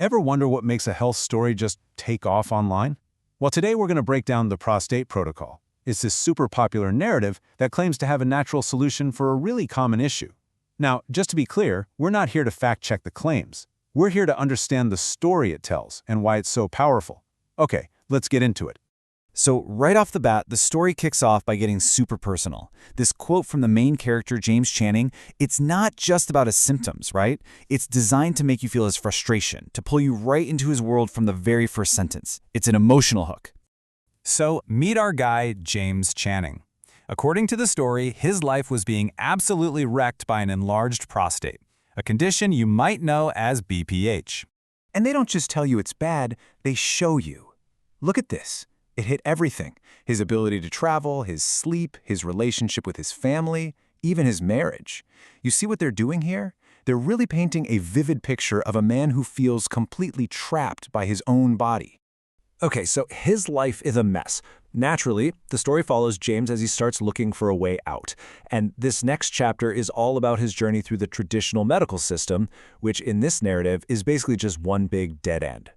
Ever wonder what makes a health story just take off online? Well, today we're going to break down the Prostate Protocol. It's this super popular narrative that claims to have a natural solution for a really common issue. Now, just to be clear, we're not here to fact-check the claims. We're here to understand the story it tells and why it's so powerful. Okay, let's get into it. So right off the bat, the story kicks off by getting super personal. This quote from the main character, James Channing, it's not just about his symptoms, right? It's designed to make you feel his frustration, to pull you right into his world from the very first sentence. It's an emotional hook. So meet our guy, James Channing. According to the story, his life was being absolutely wrecked by an enlarged prostate, a condition you might know as BPH. And they don't just tell you it's bad, they show you. Look at this. It hit everything. His ability to travel, his sleep, his relationship with his family, even his marriage. You see what they're doing here? They're really painting a vivid picture of a man who feels completely trapped by his own body. Okay, so his life is a mess. Naturally, the story follows James as he starts looking for a way out. And this next chapter is all about his journey through the traditional medical system, which in this narrative is basically just one big dead end.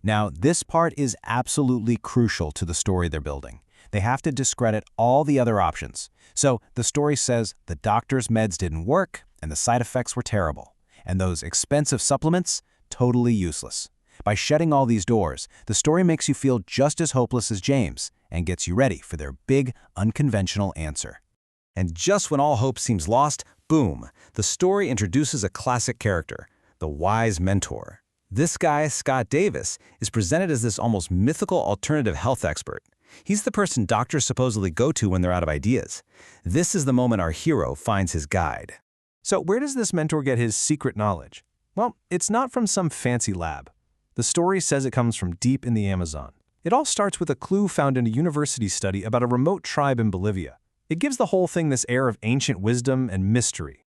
Now, this part is absolutely crucial to the story they're building. They have to discredit all the other options. So the story says the doctor's meds didn't work and the side effects were terrible. And those expensive supplements, totally useless. By shutting all these doors, the story makes you feel just as hopeless as James and gets you ready for their big, unconventional answer. And just when all hope seems lost, boom, the story introduces a classic character, the wise mentor. This guy, Scott Davis, is presented as this almost mythical alternative health expert. He's the person doctors supposedly go to when they're out of ideas. This is the moment our hero finds his guide. So where does this mentor get his secret knowledge? Well, it's not from some fancy lab. The story says it comes from deep in the Amazon. It all starts with a clue found in a university study about a remote tribe in Bolivia. It gives the whole thing this air of ancient wisdom and mystery.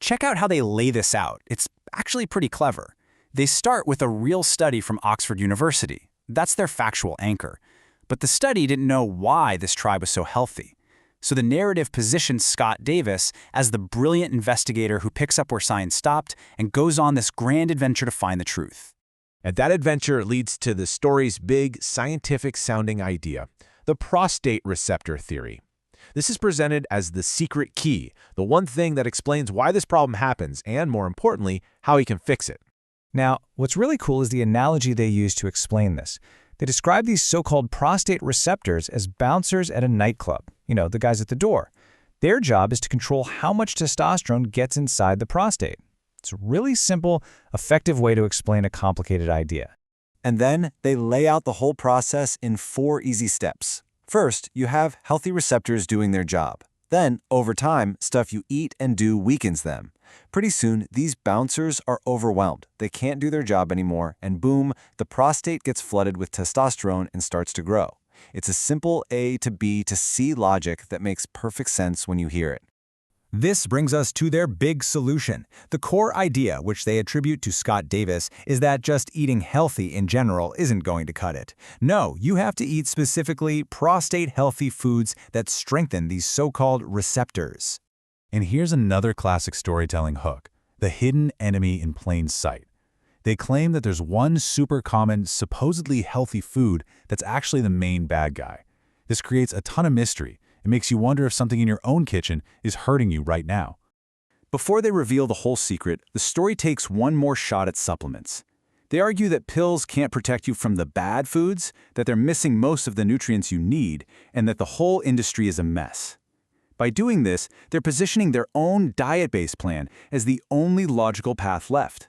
Check out how they lay this out. It's actually pretty clever. They start with a real study from Oxford University. That's their factual anchor. But the study didn't know why this tribe was so healthy. So the narrative positions Scott Davis as the brilliant investigator who picks up where science stopped and goes on this grand adventure to find the truth. And that adventure leads to the story's big, scientific-sounding idea, the prostate receptor theory. This is presented as the secret key, the one thing that explains why this problem happens and, more importantly, how he can fix it. Now, what's really cool is the analogy they use to explain this. They describe these so-called prostate receptors as bouncers at a nightclub, the guys at the door. Their job is to control how much testosterone gets inside the prostate. It's a really simple, effective way to explain a complicated idea. And then they lay out the whole process in 4 easy steps. First, you have healthy receptors doing their job. Then, over time, stuff you eat and do weakens them. Pretty soon, these bouncers are overwhelmed. They can't do their job anymore, and boom, the prostate gets flooded with testosterone and starts to grow. It's a simple A to B to C logic that makes perfect sense when you hear it. This brings us to their big solution. The core idea, which they attribute to Scott Davis, is that just eating healthy in general isn't going to cut it. No, you have to eat specifically prostate-healthy foods that strengthen these so-called receptors. And here's another classic storytelling hook, the hidden enemy in plain sight. They claim that there's one super common, supposedly healthy food that's actually the main bad guy. This creates a ton of mystery. It makes you wonder if something in your own kitchen is hurting you right now. Before they reveal the whole secret, the story takes one more shot at supplements. They argue that pills can't protect you from the bad foods, that they're missing most of the nutrients you need, and that the whole industry is a mess. By doing this, they're positioning their own diet-based plan as the only logical path left.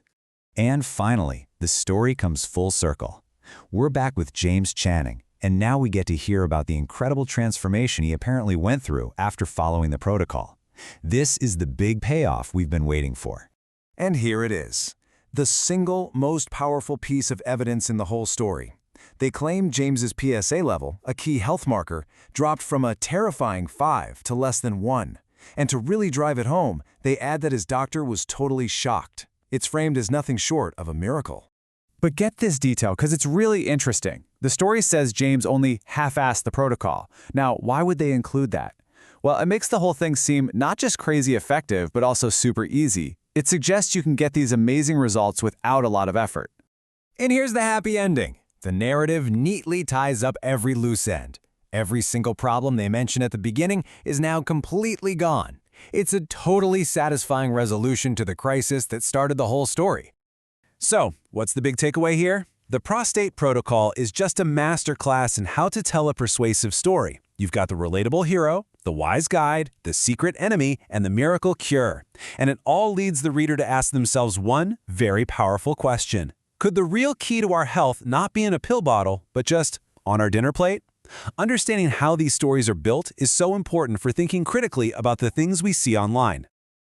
And finally, the story comes full circle. We're back with James Channing, and now we get to hear about the incredible transformation he apparently went through after following the protocol. This is the big payoff we've been waiting for. And here it is, the single most powerful piece of evidence in the whole story. They claim James's PSA level, a key health marker, dropped from a terrifying 5 to less than 1. And to really drive it home, they add that his doctor was totally shocked. It's framed as nothing short of a miracle. But get this detail, because it's really interesting. The story says James only half-assed the protocol. Now, why would they include that? Well, it makes the whole thing seem not just crazy effective, but also super easy. It suggests you can get these amazing results without a lot of effort. And here's the happy ending. The narrative neatly ties up every loose end. Every single problem they mention at the beginning is now completely gone. It's a totally satisfying resolution to the crisis that started the whole story. So, what's the big takeaway here? The Prostate Protocol is just a masterclass in how to tell a persuasive story. You've got the relatable hero, the wise guide, the secret enemy, and the miracle cure. And it all leads the reader to ask themselves one very powerful question. Could the real key to our health not be in a pill bottle, but just on our dinner plate? Understanding how these stories are built is so important for thinking critically about the things we see online.